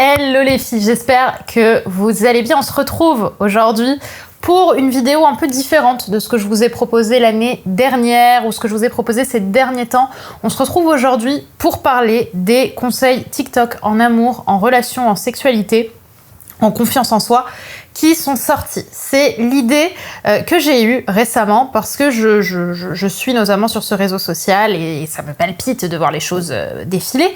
Hello les filles, j'espère que vous allez bien. On se retrouve aujourd'hui pour une vidéo un peu différente de ce que je vous ai proposé l'année dernière ou ce que je vous ai proposé ces derniers temps. On se retrouve aujourd'hui pour parler des conseils TikTok en amour, en relation, en sexualité, en confiance en soi qui sont sortis. C'est l'idée que j'ai eue récemment parce que je suis notamment sur ce réseau social et ça me palpite de voir les choses défiler.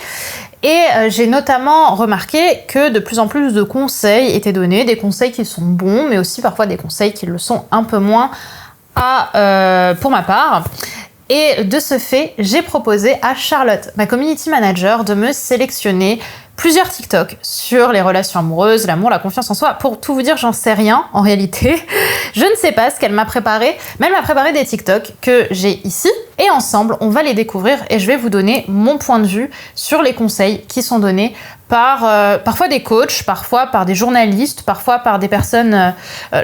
Et j'ai notamment remarqué que de plus en plus de conseils étaient donnés, des conseils qui sont bons, mais aussi parfois des conseils qui le sont un peu moins pour ma part. Et de ce fait, j'ai proposé à Charlotte, ma community manager, de me sélectionner plusieurs TikTok sur les relations amoureuses, l'amour, la confiance en soi. Pour tout vous dire, j'en sais rien en réalité. Je ne sais pas ce qu'elle m'a préparé, mais elle m'a préparé des TikTok que j'ai ici. Et ensemble, on va les découvrir et je vais vous donner mon point de vue sur les conseils qui sont donnés par parfois des coachs, parfois par des journalistes, parfois par des personnes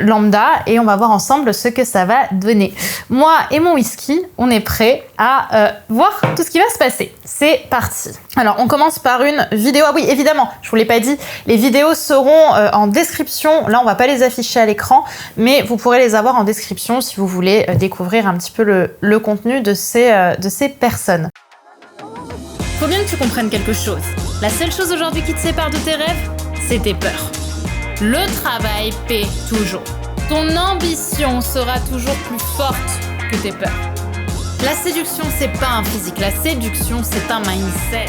lambda, et on va voir ensemble ce que ça va donner. Moi et mon whisky, on est prêts à voir tout ce qui va se passer. C'est parti. Alors, on commence par une vidéo. Ah oui, évidemment, je vous l'ai pas dit, les vidéos seront en description. Là, on va pas les afficher à l'écran, mais vous pourrez les avoir en description si vous voulez découvrir un petit peu le contenu de ces personnes. Faut bien que tu comprennes quelque chose. La seule chose aujourd'hui qui te sépare de tes rêves, c'est tes peurs. Le travail paie toujours. Ton ambition sera toujours plus forte que tes peurs. La séduction, c'est pas un physique. La séduction, c'est un mindset.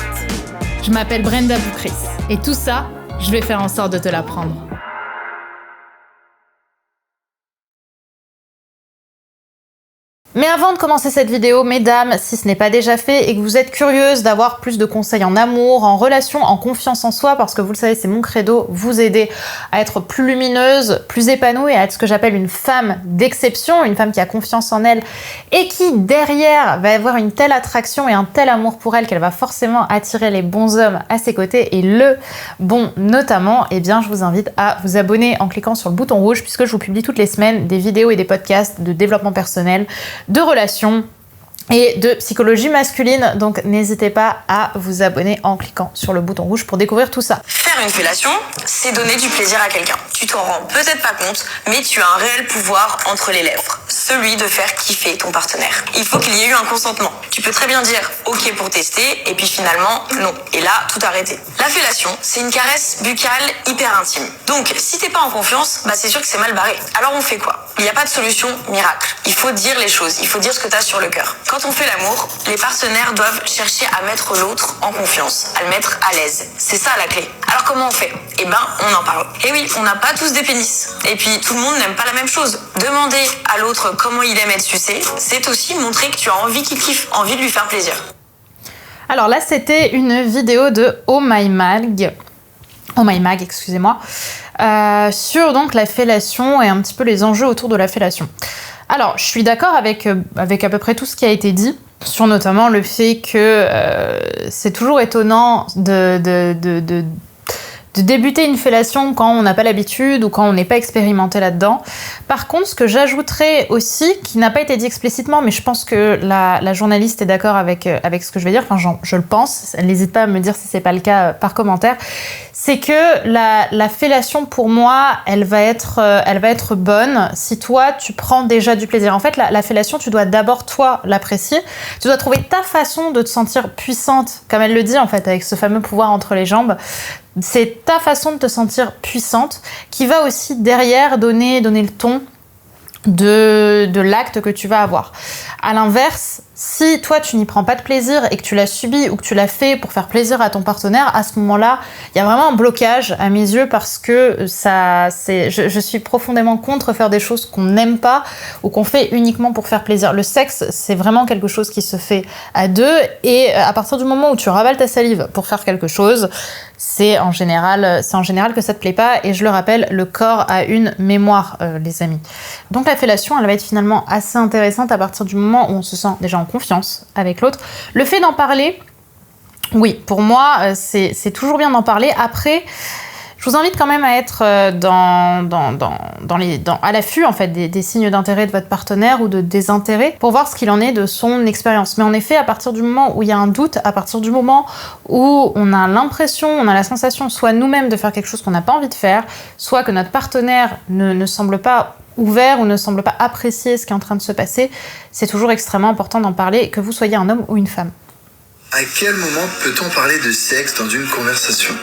Je m'appelle Brenda Boucris. Et tout ça, je vais faire en sorte de te l'apprendre. Mais avant de commencer cette vidéo, mesdames, si ce n'est pas déjà fait et que vous êtes curieuse d'avoir plus de conseils en amour, en relation, en confiance en soi, parce que vous le savez, c'est mon credo, vous aider à être plus lumineuse, plus épanouie, à être ce que j'appelle une femme d'exception, une femme qui a confiance en elle et qui, derrière, va avoir une telle attraction et un tel amour pour elle qu'elle va forcément attirer les bons hommes à ses côtés et le bon notamment, eh bien, je vous invite à vous abonner en cliquant sur le bouton rouge puisque je vous publie toutes les semaines des vidéos et des podcasts de développement personnel, de relations et de psychologie masculine. Donc n'hésitez pas à vous abonner en cliquant sur le bouton rouge pour découvrir tout ça. Faire une fellation, c'est donner du plaisir à quelqu'un. Tu t'en rends peut-être pas compte, mais tu as un réel pouvoir entre les lèvres, celui de faire kiffer ton partenaire. Il faut qu'il y ait eu un consentement. Tu peux très bien dire ok pour tester, et puis finalement non. Et là, tout arrêter. La fellation, c'est une caresse buccale hyper intime. Donc si t'es pas en confiance, bah c'est sûr que c'est mal barré. Alors on fait quoi? Il n'y a pas de solution miracle. Il faut dire les choses, il faut dire ce que t'as sur le cœur. Quand on fait l'amour, les partenaires doivent chercher à mettre l'autre en confiance, à le mettre à l'aise. C'est ça la clé. Alors comment on fait? Eh ben, on en parle. Et oui, on n'a pas tous des pénis. Et puis, tout le monde n'aime pas la même chose. Demander à l'autre comment il aime être sucé, c'est aussi montrer que tu as envie qu'il kiffe, envie de lui faire plaisir. Alors là, c'était une vidéo de Oh My Mag, excusez-moi, sur donc la fellation et un petit peu les enjeux autour de la fellation. Alors, je suis d'accord avec à peu près tout ce qui a été dit, sur notamment le fait que c'est toujours étonnant de débuter une fellation quand on n'a pas l'habitude ou quand on n'est pas expérimenté là-dedans. Par contre, ce que j'ajouterais aussi, qui n'a pas été dit explicitement, mais je pense que la journaliste est d'accord avec ce que je vais dire, enfin je le pense, elle n'hésite pas à me dire si c'est pas le cas par commentaire, c'est que la fellation pour moi, elle va être bonne si toi tu prends déjà du plaisir. En fait, la fellation, tu dois d'abord toi l'apprécier, tu dois trouver ta façon de te sentir puissante, comme elle le dit en fait, avec ce fameux pouvoir entre les jambes. C'est ta façon de te sentir puissante qui va aussi derrière donner le ton de l'acte que tu vas avoir. À l'inverse, si toi tu n'y prends pas de plaisir et que tu l'as subi ou que tu l'as fait pour faire plaisir à ton partenaire, à ce moment-là, il y a vraiment un blocage à mes yeux parce que je suis profondément contre faire des choses qu'on n'aime pas ou qu'on fait uniquement pour faire plaisir. Le sexe, c'est vraiment quelque chose qui se fait à deux et à partir du moment où tu ravales ta salive pour faire quelque chose, c'est en général que ça te plaît pas et je le rappelle, le corps a une mémoire, les amis. Donc la fellation, elle va être finalement assez intéressante à partir du moment où on se sent déjà en confiance avec l'autre. Le fait d'en parler, oui, pour moi, c'est toujours bien d'en parler. Après, Je vous invite quand même à être à l'affût en fait, des signes d'intérêt de votre partenaire ou de désintérêt pour voir ce qu'il en est de son expérience. Mais en effet, à partir du moment où il y a un doute, à partir du moment où on a l'impression, on a la sensation soit nous-mêmes de faire quelque chose qu'on n'a pas envie de faire, soit que notre partenaire ne semble pas ouvert ou ne semble pas apprécier ce qui est en train de se passer, c'est toujours extrêmement important d'en parler, que vous soyez un homme ou une femme. À quel moment peut-on parler de sexe dans une conversation ?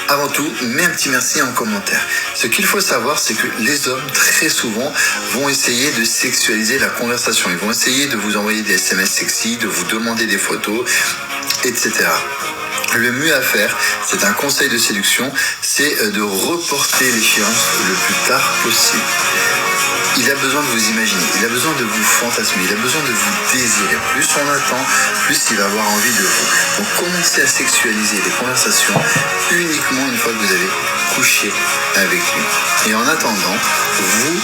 Avant tout, mets un petit merci en commentaire. Ce qu'il faut savoir, c'est que les hommes, très souvent, vont essayer de sexualiser la conversation. Ils vont essayer de vous envoyer des SMS sexy, de vous demander des photos, etc. Le mieux à faire, c'est un conseil de séduction, c'est de reporter l'échéance le plus tard possible. Il a besoin de vous imaginer, il a besoin de vous fantasmer, il a besoin de vous désirer. Plus on attend, plus il va avoir envie de vous. Donc commencez à sexualiser les conversations uniquement une fois que vous avez couché avec lui. Et en attendant, vous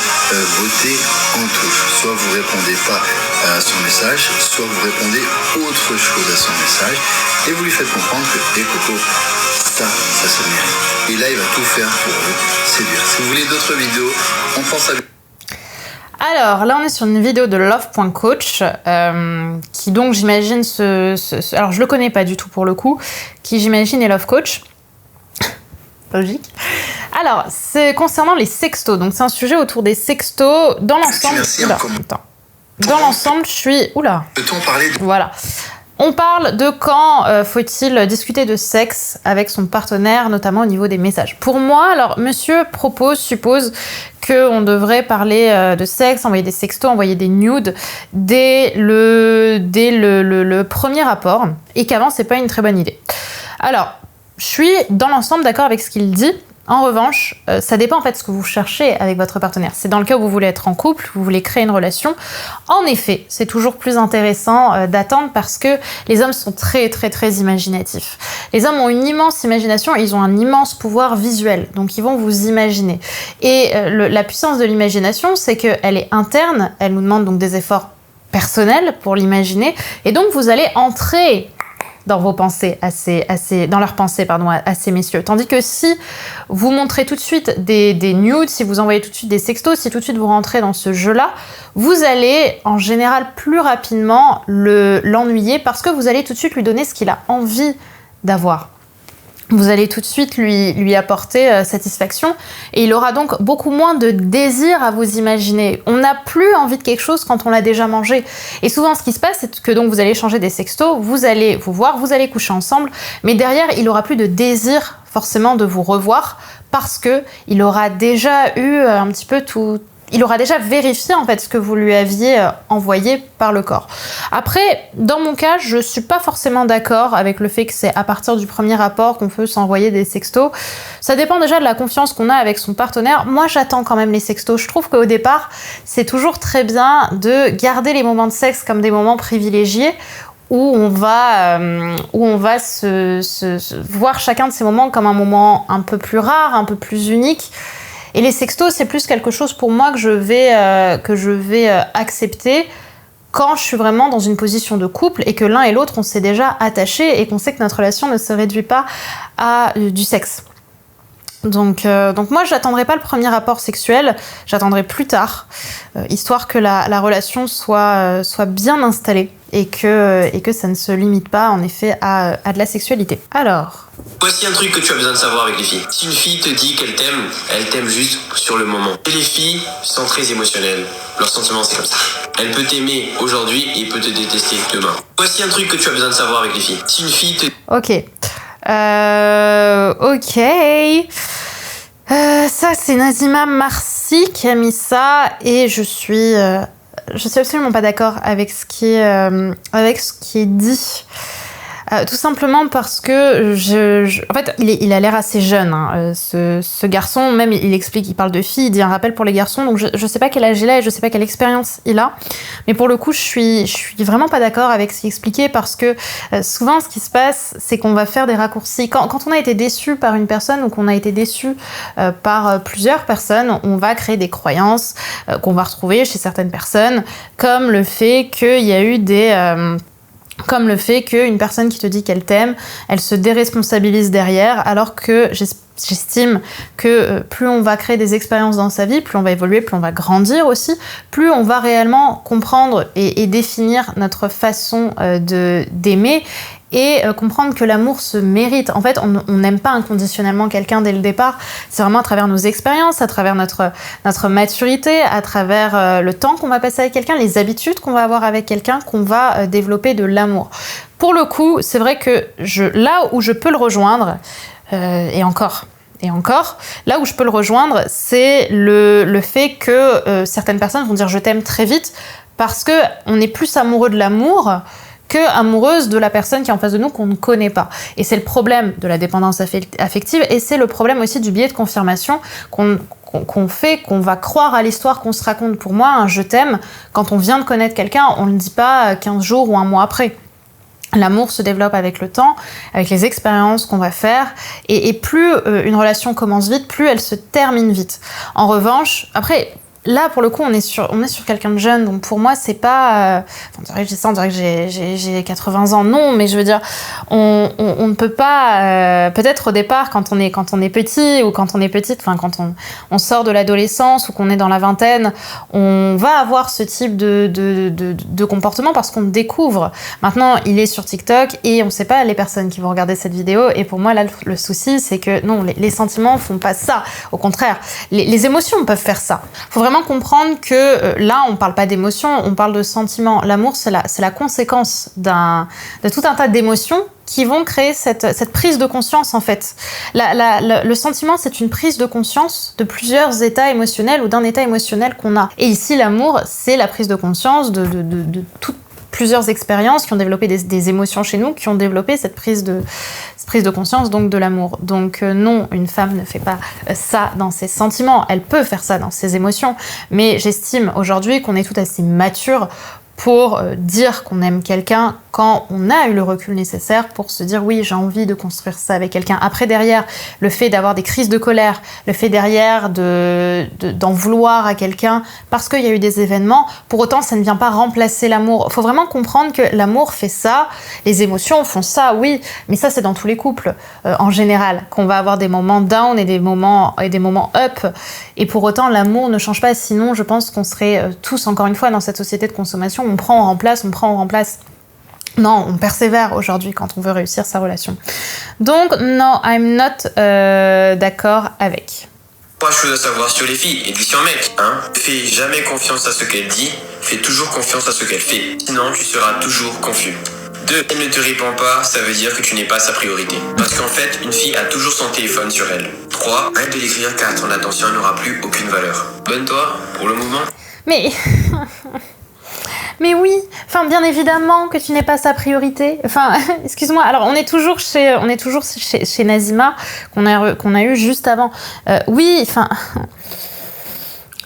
votez en touche. Soit vous répondez pas à son message, soit vous répondez autre chose à son message et vous lui faites comprendre que, Coco, ça se mérite. Et là, il va tout faire pour vous séduire. Si vous voulez d'autres vidéos, on pense à... Alors là on est sur une vidéo de love.coach qui donc j'imagine alors je le connais pas du tout pour le coup, qui j'imagine est love coach. Logique. Alors c'est concernant les sextos, donc c'est un sujet autour des sextos dans l'ensemble. Dans l'ensemble je suis... Oula. Peut-on parler de... Voilà. On parle de quand faut-il discuter de sexe avec son partenaire, notamment au niveau des messages. Pour moi, alors, monsieur suppose qu'on devrait parler de sexe, envoyer des sextos, envoyer des nudes dès le premier rapport, et qu'avant, c'est pas une très bonne idée. Alors, je suis dans l'ensemble d'accord avec ce qu'il dit. En revanche, ça dépend en fait de ce que vous cherchez avec votre partenaire. C'est dans le cas où vous voulez être en couple, vous voulez créer une relation. En effet, c'est toujours plus intéressant d'attendre parce que les hommes sont très très très imaginatifs. Les hommes ont une immense imagination et ils ont un immense pouvoir visuel. Donc ils vont vous imaginer. Et la puissance de l'imagination, c'est qu'elle est interne. Elle nous demande donc des efforts personnels pour l'imaginer. Et donc vous allez entrer dans vos pensées, dans leurs pensées, à ces messieurs. Tandis que si vous montrez tout de suite des nudes, si vous envoyez tout de suite des sextos, si tout de suite vous rentrez dans ce jeu-là, vous allez en général plus rapidement l'ennuyer parce que vous allez tout de suite lui donner ce qu'il a envie d'avoir. Vous allez tout de suite lui apporter satisfaction et il aura donc beaucoup moins de désir à vous imaginer. On n'a plus envie de quelque chose quand on l'a déjà mangé. Et souvent, ce qui se passe, c'est que donc vous allez échanger des sextos, vous allez vous voir, vous allez coucher ensemble, mais derrière, il aura plus de désir forcément de vous revoir parce que il aura déjà eu un petit peu tout... Il aura déjà vérifié en fait ce que vous lui aviez envoyé par le corps. Après, dans mon cas, je suis pas forcément d'accord avec le fait que c'est à partir du premier rapport qu'on peut s'envoyer des sextos. Ça dépend déjà de la confiance qu'on a avec son partenaire. Moi, j'attends quand même les sextos. Je trouve qu'au départ, c'est toujours très bien de garder les moments de sexe comme des moments privilégiés où on va se voir chacun de ces moments comme un moment un peu plus rare, un peu plus unique. Et les sextos, c'est plus quelque chose pour moi que je vais accepter quand je suis vraiment dans une position de couple et que l'un et l'autre, on s'est déjà attachés et qu'on sait que notre relation ne se réduit pas à du sexe. Donc moi, j'attendrai pas le premier rapport sexuel, j'attendrai plus tard, histoire que la relation soit bien installée et que ça ne se limite pas en effet à de la sexualité. Alors... Voici un truc que tu as besoin de savoir avec les filles. Si une fille te dit qu'elle t'aime juste sur le moment. Et les filles sont très émotionnelles. Leur sentiment, c'est comme ça. Elle peut t'aimer aujourd'hui et peut te détester demain. Voici un truc que tu as besoin de savoir avec les filles. Si une fille te... Ok. Ça, c'est Nazima Marcy qui a mis ça et je suis absolument pas d'accord avec ce qui est dit. Tout simplement parce que en fait, il a l'air assez jeune, hein, ce garçon. Même il explique, il parle de filles, il dit un rappel pour les garçons. Donc je sais pas quel âge il a et je sais pas quelle expérience il a. Mais pour le coup, je suis vraiment pas d'accord avec ce qu'il expliquait parce que souvent, ce qui se passe, c'est qu'on va faire des raccourcis. Quand on a été déçu par une personne ou qu'on a été déçu par plusieurs personnes, on va créer des croyances qu'on va retrouver chez certaines personnes, comme le fait qu'il y a eu Comme le fait qu'une personne qui te dit qu'elle t'aime, elle se déresponsabilise derrière, alors que j'estime que plus on va créer des expériences dans sa vie, plus on va évoluer, plus on va grandir aussi, plus on va réellement comprendre et définir notre façon d'aimer et comprendre que l'amour se mérite. En fait, on n'aime pas inconditionnellement quelqu'un dès le départ. C'est vraiment à travers nos expériences, à travers notre maturité, à travers le temps qu'on va passer avec quelqu'un, les habitudes qu'on va avoir avec quelqu'un, qu'on va développer de l'amour. Pour le coup, c'est vrai que là où je peux le rejoindre, et encore, là où je peux le rejoindre, c'est le fait que certaines personnes vont dire « je t'aime » très vite, parce qu'on est plus amoureux de l'amour que amoureuse de la personne qui est en face de nous qu'on ne connaît pas. Et c'est le problème de la dépendance affective, et c'est le problème aussi du biais de confirmation qu'on fait, qu'on va croire à l'histoire qu'on se raconte. Pour moi, un « je t'aime », quand on vient de connaître quelqu'un, on ne le dit pas 15 jours ou un mois après. L'amour se développe avec le temps, avec les expériences qu'on va faire, et plus une relation commence vite, plus elle se termine vite. En revanche, après, là pour le coup on est sur quelqu'un de jeune, donc pour moi c'est pas on dirait que j'ai 80 ans, non, mais je veux dire on ne peut pas peut-être au départ quand on est petit ou quand on est petite, enfin quand on sort de l'adolescence ou qu'on est dans la vingtaine, on va avoir ce type de comportement parce qu'on découvre. Maintenant il est sur TikTok et on sait pas les personnes qui vont regarder cette vidéo, et pour moi là le souci c'est que non, les sentiments font pas ça, au contraire les émotions peuvent faire ça. Faut vraiment comprendre que là on parle pas d'émotions, on parle de sentiments. L'amour c'est la conséquence de tout un tas d'émotions qui vont créer cette prise de conscience en fait. Le sentiment c'est une prise de conscience de plusieurs états émotionnels ou d'un état émotionnel qu'on a. Et ici l'amour c'est la prise de conscience de plusieurs expériences qui ont développé des émotions chez nous, qui ont développé cette prise de conscience donc de l'amour. Donc non, une femme ne fait pas ça dans ses sentiments, elle peut faire ça dans ses émotions, mais j'estime aujourd'hui qu'on est tout assez mature pour dire qu'on aime quelqu'un quand on a eu le recul nécessaire pour se dire oui, j'ai envie de construire ça avec quelqu'un. Après derrière, le fait d'avoir des crises de colère, le fait derrière d'en vouloir à quelqu'un parce qu'il y a eu des événements, pour autant ça ne vient pas remplacer l'amour. Il faut vraiment comprendre que l'amour fait ça, les émotions font ça, oui, mais ça c'est dans tous les couples en général, qu'on va avoir des moments down et des moments up, et pour autant l'amour ne change pas, sinon je pense qu'on serait tous encore une fois dans cette société de consommation, on prend, on remplace. Non, on persévère aujourd'hui quand on veut réussir sa relation. Donc, non, I'm not d'accord avec. 3 choses à savoir sur les filles et puis sur mec, hein. Fais jamais confiance à ce qu'elle dit, fais toujours confiance à ce qu'elle fait. Sinon, tu seras toujours confus. 2, elle ne te répond pas, ça veut dire que tu n'es pas sa priorité. Parce qu'en fait, une fille a toujours son téléphone sur elle. 3, arrête de l'écrire car ton attention n'aura plus aucune valeur. Abonne-toi pour le mouvement. Mais oui, enfin bien évidemment que tu n'es pas sa priorité. Enfin, excuse-moi. Alors on est toujours chez Nazima qu'on a eu juste avant. Oui, enfin.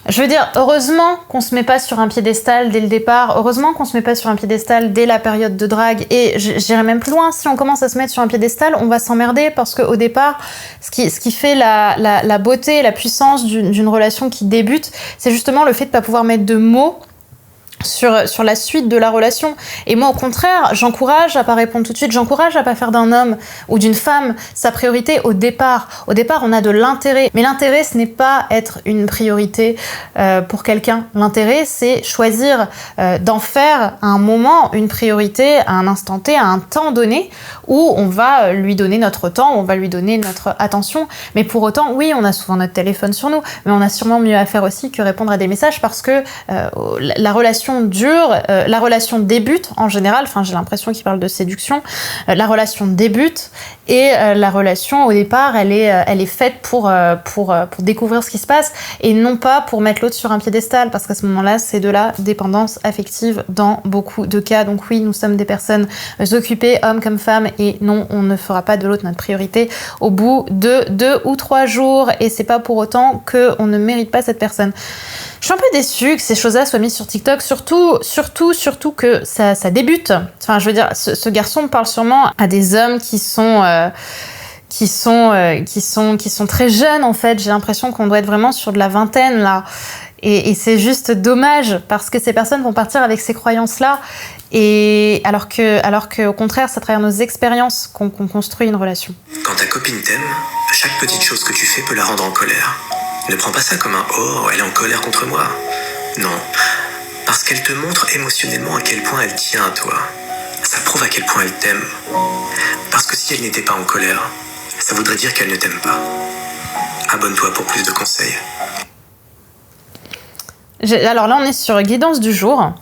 Je veux dire, heureusement qu'on se met pas sur un piédestal dès le départ, heureusement qu'on se met pas sur un piédestal dès la période de drague, et j'irai même plus loin, si on commence à se mettre sur un piédestal, on va s'emmerder, parce qu'au départ, ce qui fait la beauté et la puissance d'une relation qui débute, c'est justement le fait de pas pouvoir mettre de mots sur la suite de la relation. Et moi au contraire, j'encourage à pas répondre tout de suite, j'encourage à pas faire d'un homme ou d'une femme sa priorité au départ. Au départ on a de l'intérêt, mais l'intérêt ce n'est pas être une priorité pour quelqu'un. L'intérêt c'est choisir d'en faire à un moment une priorité, à un instant T, à un temps donné où on va lui donner notre temps, où on va lui donner notre attention. Mais pour autant, oui, on a souvent notre téléphone sur nous, mais on a sûrement mieux à faire aussi que répondre à des messages, parce que la relation dure, la relation débute en général, enfin j'ai l'impression qu'il parle de séduction, la relation débute et la relation au départ elle est faite pour découvrir ce qui se passe et non pas pour mettre l'autre sur un piédestal, parce qu'à ce moment-là c'est de la dépendance affective dans beaucoup de cas. Donc oui, nous sommes des personnes occupées, hommes comme femmes, et non, on ne fera pas de l'autre notre priorité au bout de 2 ou 3 jours, et c'est pas pour autant qu'on ne mérite pas cette personne. Je suis un peu déçue que ces choses-là soient mises sur TikTok, surtout que ça débute. Enfin, je veux dire, ce garçon parle sûrement à des hommes qui sont très jeunes, en fait. J'ai l'impression qu'on doit être vraiment sur de la vingtaine, là. Et c'est juste dommage, parce que ces personnes vont partir avec ces croyances-là. Et alors que au contraire, c'est à travers nos expériences qu'on construit une relation. Quand ta copine t'aime, chaque petite chose que tu fais peut la rendre en colère. Ne prends pas ça comme un « oh, elle est en colère contre moi ». Non, parce qu'elle te montre émotionnellement à quel point elle tient à toi. Ça prouve à quel point elle t'aime. Parce que si elle n'était pas en colère, ça voudrait dire qu'elle ne t'aime pas. Abonne-toi pour plus de conseils. Alors là, on est sur Guidance du jour.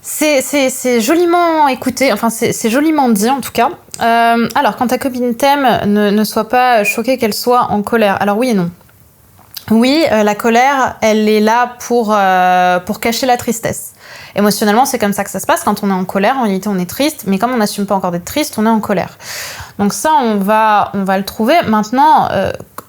C'est joliment écouté, enfin c'est joliment dit en tout cas. Alors, quand ta copine t'aime, ne sois pas choquée qu'elle soit en colère. Alors oui et non. Oui, la colère, elle est là pour cacher la tristesse. Émotionnellement, c'est comme ça que ça se passe. Quand on est en colère, en réalité, on est triste. Mais comme on n'assume pas encore d'être triste, on est en colère. Donc ça, on va le trouver. Maintenant,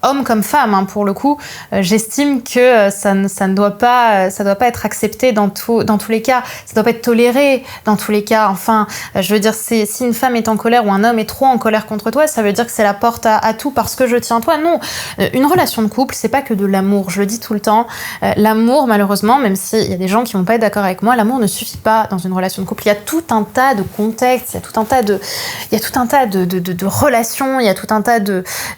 homme comme femme, hein, pour le coup, j'estime que ça ne doit pas être accepté dans tous les cas. Ça doit pas être toléré dans tous les cas. Enfin, je veux dire, si une femme est en colère ou un homme est trop en colère contre toi, ça veut dire que c'est la porte à tout parce que je tiens à toi. Non, une relation de couple, c'est pas que de l'amour. Je le dis tout le temps. L'amour, malheureusement, même s'il y a des gens qui vont pas être d'accord avec moi, l'amour ne suffit pas dans une relation de couple. Il y a tout un tas de contextes, il y a tout un tas de relations, il y a tout un tas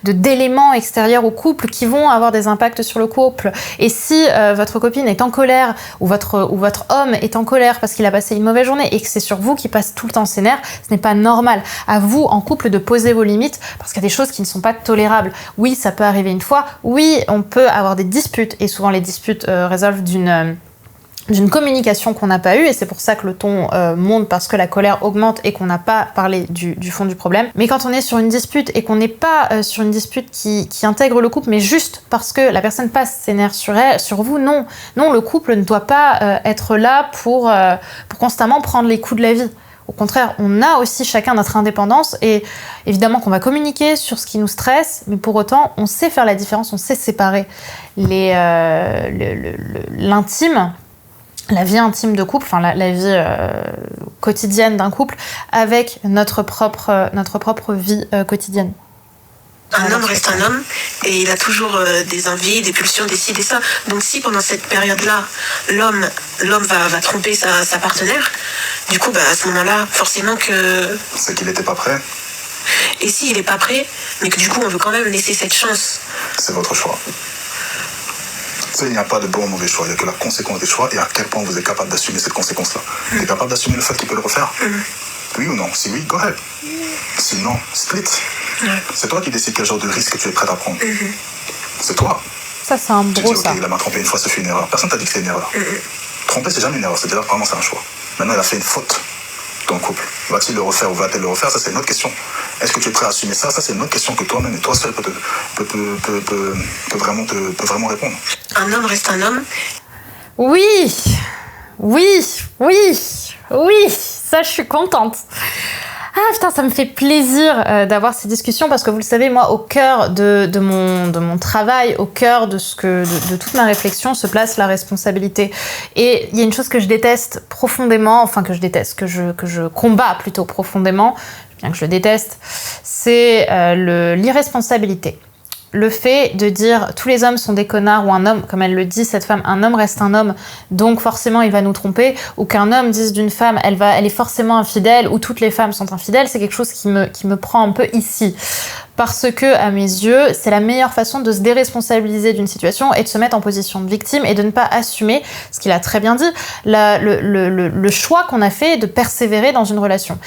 d'éléments extérieurs au couple qui vont avoir des impacts sur le couple. Et si votre copine est en colère ou votre homme est en colère parce qu'il a passé une mauvaise journée et que c'est sur vous qui passe tout le temps ses nerfs, ce n'est pas normal. À vous, en couple, de poser vos limites parce qu'il y a des choses qui ne sont pas tolérables. Oui, ça peut arriver une fois. Oui, on peut avoir des disputes et souvent les disputes résolvent d'une communication qu'on n'a pas eue, et c'est pour ça que le ton monte, parce que la colère augmente et qu'on n'a pas parlé du fond du problème. Mais quand on est sur une dispute et qu'on n'est pas sur une dispute qui intègre le couple, mais juste parce que la personne passe ses nerfs sur vous, non, le couple ne doit pas être là pour constamment prendre les coups de la vie. Au contraire, on a aussi chacun notre indépendance et évidemment qu'on va communiquer sur ce qui nous stresse, mais pour autant, on sait faire la différence, on sait séparer l'intime, la vie intime de couple, enfin la vie quotidienne d'un couple, avec notre propre vie quotidienne. Un homme reste un homme et il a toujours des envies, des pulsions, des ci, des ça. Donc si pendant cette période-là, l'homme va tromper sa partenaire, du coup, à ce moment-là, forcément que... C'est qu'il n'était pas prêt. Et s'il n'est pas prêt, mais que du coup, on veut quand même laisser cette chance. C'est votre choix. Il n'y a pas de bon ou mauvais choix, il n'y a que la conséquence des choix et à quel point vous êtes capable d'assumer cette conséquence-là. Vous êtes capable d'assumer le fait qu'il peut le refaire? Oui ou non? Si oui, go ahead. Sinon, split. C'est toi qui décides quel genre de risque tu es prêt à prendre. C'est toi. Ça, c'est un gros ça. Ok, il m'a trompé une fois, ce fut une erreur. Personne t'a dit que c'est une erreur. Tromper, c'est jamais une erreur, c'est déjà vraiment c'est un choix. Maintenant, il a fait une faute dans le couple. Va-t-il le refaire ou va-t-elle le refaire? Ça, c'est une autre question. Est-ce que tu es prêt à assumer ça? Ça, c'est une autre question que toi-même et toi seul peut vraiment répondre. Un homme reste un homme. Oui, ça, je suis contente. Ah putain, ça me fait plaisir d'avoir ces discussions parce que vous le savez, moi, au cœur de mon travail, au cœur de toute ma réflexion se place la responsabilité. Et il y a une chose que je déteste profondément, enfin que je combats plutôt profondément, bien que je déteste, c'est l'irresponsabilité. Le fait de dire tous les hommes sont des connards ou un homme, comme elle le dit cette femme, un homme reste un homme, donc forcément il va nous tromper, ou qu'un homme dise d'une femme elle est forcément infidèle ou toutes les femmes sont infidèles, c'est quelque chose qui me prend un peu ici. Parce que, à mes yeux, c'est la meilleure façon de se déresponsabiliser d'une situation et de se mettre en position de victime et de ne pas assumer, ce qu'il a très bien dit, le choix qu'on a fait de persévérer dans une relation.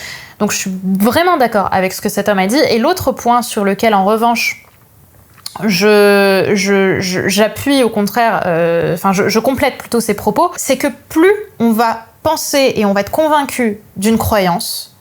Donc je suis vraiment d'accord avec ce que cet homme a dit. Et l'autre point sur lequel, en revanche, j'appuie au contraire, je complète plutôt ses propos, c'est que plus on va penser et on va être convaincu d'une croyance,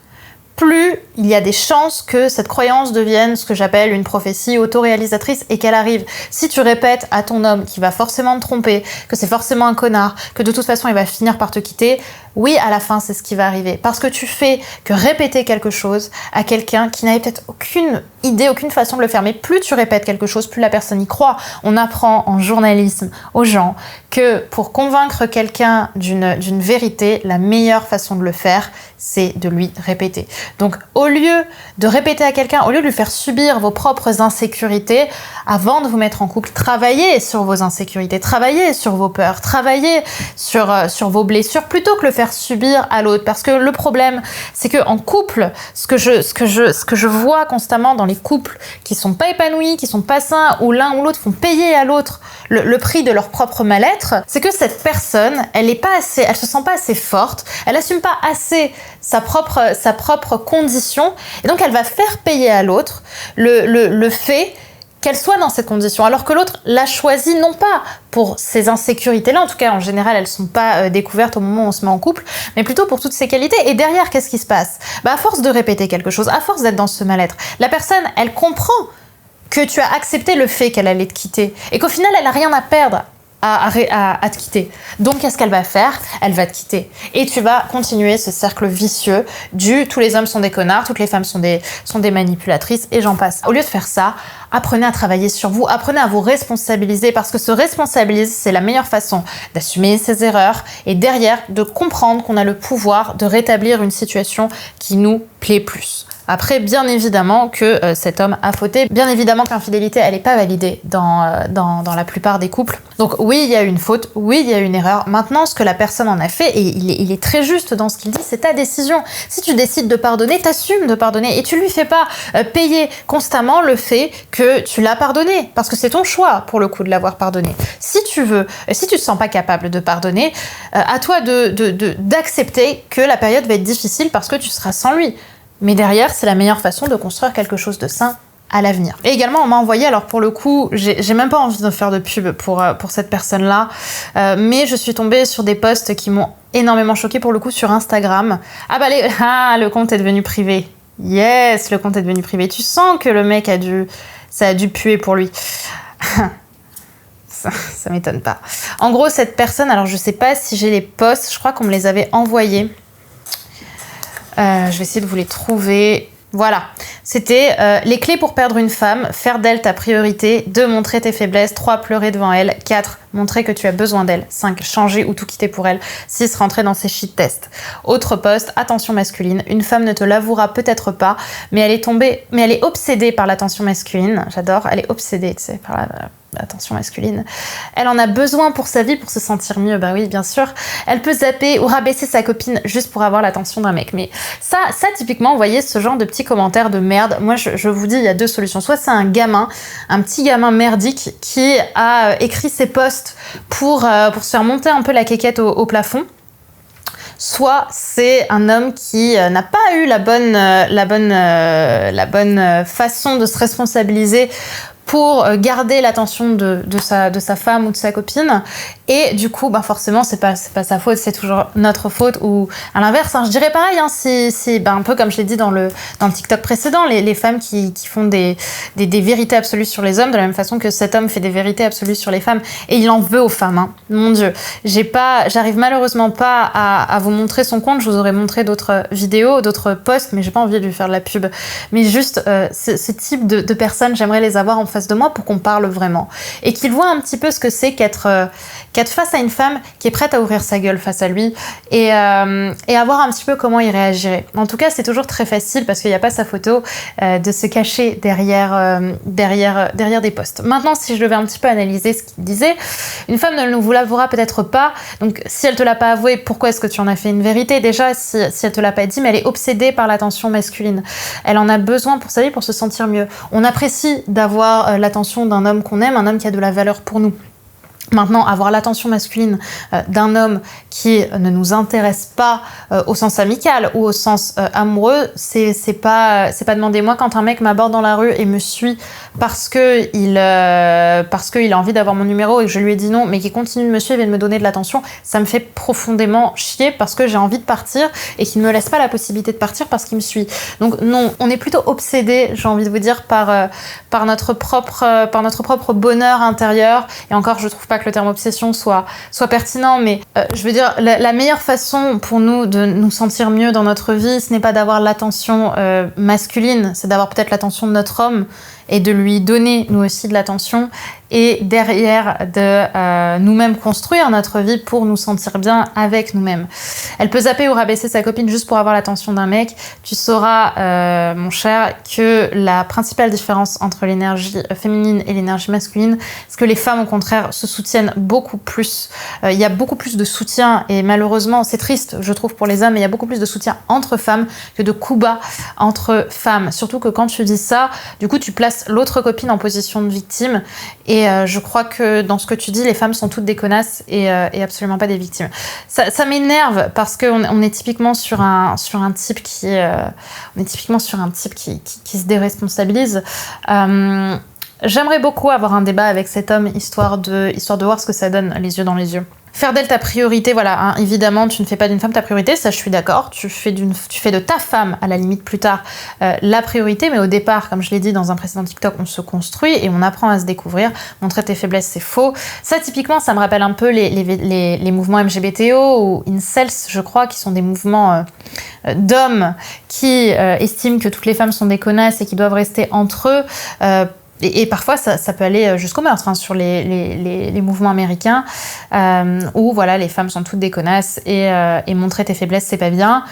plus il y a des chances que cette croyance devienne ce que j'appelle une prophétie autoréalisatrice et qu'elle arrive. Si tu répètes à ton homme qu'il va forcément te tromper, que c'est forcément un connard, que de toute façon il va finir par te quitter, oui, à la fin c'est ce qui va arriver. Parce que tu fais que répéter quelque chose à quelqu'un qui n'avait peut-être aucune idée, aucune façon de le faire. Mais plus tu répètes quelque chose, plus la personne y croit. On apprend en journalisme aux gens que pour convaincre quelqu'un d'une vérité, la meilleure façon de le faire, c'est de lui répéter. Donc au lieu de répéter à quelqu'un, au lieu de lui faire subir vos propres insécurités, avant de vous mettre en couple, travaillez sur vos insécurités, travaillez sur vos peurs, travaillez sur vos blessures, plutôt que le faire subir à l'autre. Parce que le problème, c'est qu'en couple, ce que je vois constamment dans les couples qui sont pas épanouis, qui sont pas sains, où l'un ou l'autre font payer à l'autre le prix de leur propre mal-être, c'est que cette personne, elle se sent pas assez forte, elle assume pas assez sa propre condition, et donc elle va faire payer à l'autre le fait qu'elle soit dans cette condition, alors que l'autre l'a choisi non pas pour ces insécurités-là, en tout cas en général elles sont pas découvertes au moment où on se met en couple, mais plutôt pour toutes ses qualités. Et derrière, qu'est-ce qui se passe ? À force de répéter quelque chose, à force d'être dans ce mal-être, la personne, elle comprend que tu as accepté le fait qu'elle allait te quitter, et qu'au final elle n'a rien à perdre à te quitter. Donc qu'est-ce qu'elle va faire ? Elle va te quitter. Et tu vas continuer ce cercle vicieux du tous les hommes sont des connards, toutes les femmes sont des manipulatrices, et j'en passe. Au lieu de faire ça, apprenez à travailler sur vous, apprenez à vous responsabiliser, parce que se responsabiliser, c'est la meilleure façon d'assumer ses erreurs et derrière de comprendre qu'on a le pouvoir de rétablir une situation qui nous plaît plus. Après, bien évidemment que cet homme a fauté. Bien évidemment que l'infidélité, elle n'est pas validée dans la plupart des couples. Donc oui, il y a une faute, oui, il y a une erreur. Maintenant, ce que la personne en a fait, et il est très juste dans ce qu'il dit, c'est ta décision. Si tu décides de pardonner, t'assumes de pardonner, et tu lui fais pas payer constamment le fait que tu l'as pardonné, parce que c'est ton choix, pour le coup, de l'avoir pardonné. Si tu te sens pas capable de pardonner, à toi d'accepter que la période va être difficile parce que tu seras sans lui. Mais derrière, c'est la meilleure façon de construire quelque chose de sain à l'avenir. Et également, on m'a envoyé, alors pour le coup, j'ai même pas envie de faire de pub pour cette personne-là, mais je suis tombée sur des posts qui m'ont énormément choquée, pour le coup, sur Instagram. Le compte est devenu privé. Yes, le compte est devenu privé. Tu sens que le mec ça a dû puer pour lui. Ça m'étonne pas. En gros, cette personne, alors je sais pas si j'ai les posts, je crois qu'on me les avait envoyés. Je vais essayer de vous les trouver. Voilà, c'était les clés pour perdre une femme, faire d'elle ta priorité, 2, montrer tes faiblesses, 3, pleurer devant elle, 4, montrer que tu as besoin d'elle, 5, changer ou tout quitter pour elle, 6, rentrer dans ses shit tests. Autre post, attention masculine, une femme ne te l'avouera peut-être pas, mais elle est obsédée par l'attention masculine, j'adore, elle est obsédée, tu sais, par l'attention masculine. Elle en a besoin pour sa vie, pour se sentir mieux, bah oui, bien sûr. Elle peut zapper ou rabaisser sa copine juste pour avoir l'attention d'un mec. Mais ça typiquement, vous voyez, ce genre de petits commentaires de merde, moi je vous dis, il y a 2 solutions. Soit c'est un petit gamin merdique qui a écrit ses posts pour se faire monter un peu la quéquette au plafond. Soit c'est un homme qui n'a pas eu la bonne façon de se responsabiliser pour garder l'attention de sa femme ou de sa copine, et du coup forcément c'est pas sa faute, c'est toujours notre faute, ou à l'inverse, je dirais pareil, si un peu comme je l'ai dit dans le TikTok précédent, les femmes qui font des vérités absolues sur les hommes, de la même façon que cet homme fait des vérités absolues sur les femmes, et il en veut aux femmes, mon Dieu. J'arrive malheureusement pas à vous montrer son compte, je vous aurais montré d'autres vidéos, d'autres posts, mais j'ai pas envie de lui faire de la pub, mais juste ce type de personnes, j'aimerais les avoir en face de moi pour qu'on parle vraiment, et qu'il voit un petit peu ce que c'est qu'être face à une femme qui est prête à ouvrir sa gueule face à lui, et à voir un petit peu comment il réagirait. En tout cas, c'est toujours très facile, parce qu'il n'y a pas sa photo, de se cacher derrière des posts. Maintenant, si je devais un petit peu analyser ce qu'il disait, une femme ne vous l'avouera peut-être pas, donc si elle te l'a pas avoué, pourquoi est-ce que tu en as fait une vérité ? Déjà, si elle te l'a pas dit, mais elle est obsédée par l'attention masculine. Elle en a besoin pour sa vie, pour se sentir mieux. On apprécie d'avoir l'attention d'un homme qu'on aime, un homme qui a de la valeur pour nous. Maintenant, avoir l'attention masculine d'un homme qui ne nous intéresse pas au sens amical ou au sens amoureux, c'est pas demander. Moi, quand un mec m'aborde dans la rue et me suit parce qu'il a envie d'avoir mon numéro et que je lui ai dit non, mais qu'il continue de me suivre et de me donner de l'attention, ça me fait profondément chier, parce que j'ai envie de partir et qu'il ne me laisse pas la possibilité de partir parce qu'il me suit. Donc non, on est plutôt obsédé, j'ai envie de vous dire, par notre propre bonheur intérieur. Et encore, je trouve pas que le terme obsession soit pertinent, mais je veux dire, la meilleure façon pour nous de nous sentir mieux dans notre vie, ce n'est pas d'avoir l'attention masculine, c'est d'avoir peut-être l'attention de notre homme, et de lui donner nous aussi de l'attention et derrière de nous-mêmes construire notre vie pour nous sentir bien avec nous-mêmes. Elle peut zapper ou rabaisser sa copine juste pour avoir l'attention d'un mec. Tu sauras, mon cher, que la principale différence entre l'énergie féminine et l'énergie masculine, c'est que les femmes, au contraire, se soutiennent beaucoup plus. Il y a beaucoup plus de soutien et malheureusement, c'est triste, je trouve, pour les hommes, mais il y a beaucoup plus de soutien entre femmes que de coups bas entre femmes. Surtout que quand tu dis ça, du coup, tu places l'autre copine en position de victime. Et je crois que dans ce que tu dis, les femmes sont toutes des connasses et absolument pas des victimes. Ça m'énerve parce qu'on est typiquement sur un type qui se déresponsabilise. J'aimerais beaucoup avoir un débat avec cet homme histoire de voir ce que ça donne les yeux dans les yeux. Faire d'elle ta priorité, voilà, hein, évidemment, tu ne fais pas d'une femme ta priorité, ça je suis d'accord, tu fais de ta femme, à la limite plus tard, la priorité, mais au départ, comme je l'ai dit dans un précédent TikTok, on se construit et on apprend à se découvrir. Montrer tes faiblesses, c'est faux. Ça, typiquement, ça me rappelle un peu les mouvements LGBTO ou incels, je crois, qui sont des mouvements d'hommes qui estiment que toutes les femmes sont des connasses et qui doivent rester entre eux. Et parfois, ça peut aller jusqu'au meurtre, hein, sur les mouvements américains, où voilà, les femmes sont toutes des connasses et montrer tes faiblesses, c'est pas bien.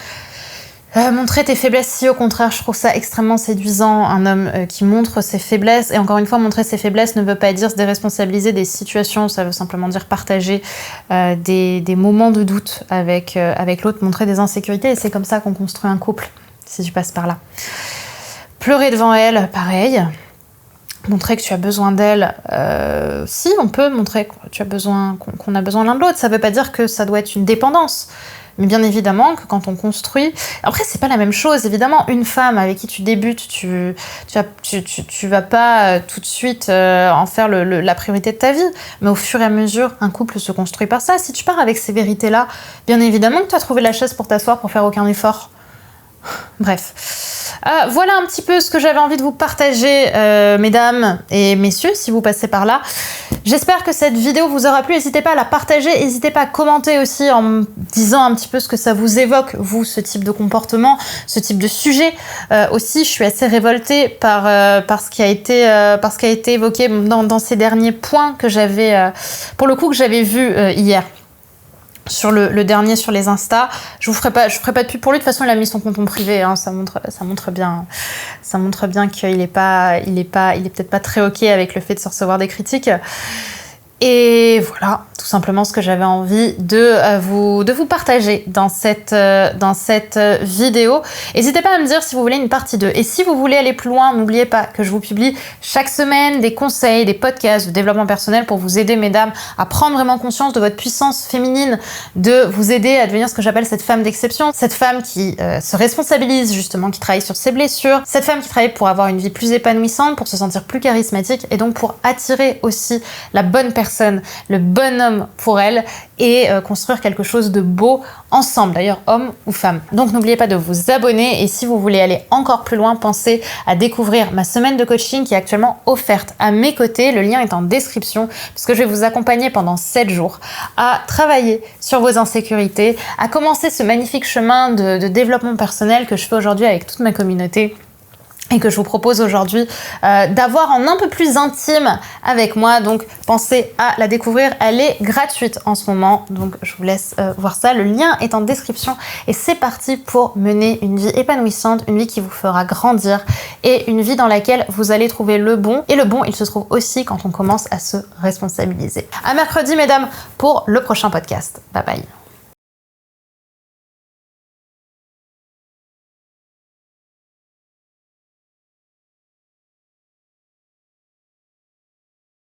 Montrer tes faiblesses, si au contraire, je trouve ça extrêmement séduisant, un homme qui montre ses faiblesses. Et encore une fois, montrer ses faiblesses ne veut pas dire se déresponsabiliser des situations, ça veut simplement dire partager des moments de doute avec l'autre, montrer des insécurités. Et c'est comme ça qu'on construit un couple, si tu passes par là. Pleurer devant elle, pareil. Montrer que tu as besoin d'elle, si on peut montrer qu'on a besoin l'un de l'autre, ça veut pas dire que ça doit être une dépendance, mais bien évidemment que quand on construit, après c'est pas la même chose, évidemment une femme avec qui tu débutes, tu vas pas tout de suite en faire la priorité de ta vie, mais au fur et à mesure un couple se construit par ça. Si tu pars avec ces vérités là, bien évidemment que tu as trouvé la chaise pour t'asseoir pour faire aucun effort. Bref. Voilà un petit peu ce que j'avais envie de vous partager, mesdames et messieurs, si vous passez par là. J'espère que cette vidéo vous aura plu. N'hésitez pas à la partager, n'hésitez pas à commenter aussi en me disant un petit peu ce que ça vous évoque, vous, ce type de comportement, ce type de sujet. Aussi, je suis assez révoltée par ce qui a été évoqué dans ces derniers points que j'avais, pour le coup, que j'avais vu hier. Sur le dernier sur les Insta, je ferai pas de pub pour lui. De toute façon, il a mis son compte en privé. Hein, ça montre bien qu'il est peut-être pas très ok avec le fait de se recevoir des critiques. Et voilà, tout simplement ce que j'avais envie de vous partager dans cette vidéo. N'hésitez pas à me dire si vous voulez une partie 2. Et si vous voulez aller plus loin, n'oubliez pas que je vous publie chaque semaine des conseils, des podcasts de développement personnel pour vous aider, mesdames, à prendre vraiment conscience de votre puissance féminine, de vous aider à devenir ce que j'appelle cette femme d'exception, cette femme qui se responsabilise justement, qui travaille sur ses blessures, cette femme qui travaille pour avoir une vie plus épanouissante, pour se sentir plus charismatique et donc pour attirer aussi la bonne personne, le bon homme pour elle et construire quelque chose de beau ensemble, d'ailleurs homme ou femme. Donc n'oubliez pas de vous abonner et si vous voulez aller encore plus loin, pensez à découvrir ma semaine de coaching qui est actuellement offerte à mes côtés. Le lien est en description puisque je vais vous accompagner pendant 7 jours à travailler sur vos insécurités, à commencer ce magnifique chemin de développement personnel que je fais aujourd'hui avec toute ma communauté et que je vous propose aujourd'hui d'avoir en un peu plus intime avec moi. Donc pensez à la découvrir, elle est gratuite en ce moment, donc je vous laisse voir ça, le lien est en description et c'est parti pour mener une vie épanouissante, une vie qui vous fera grandir et une vie dans laquelle vous allez trouver le bon, et le bon il se trouve aussi quand on commence à se responsabiliser. À mercredi mesdames pour le prochain podcast, bye bye.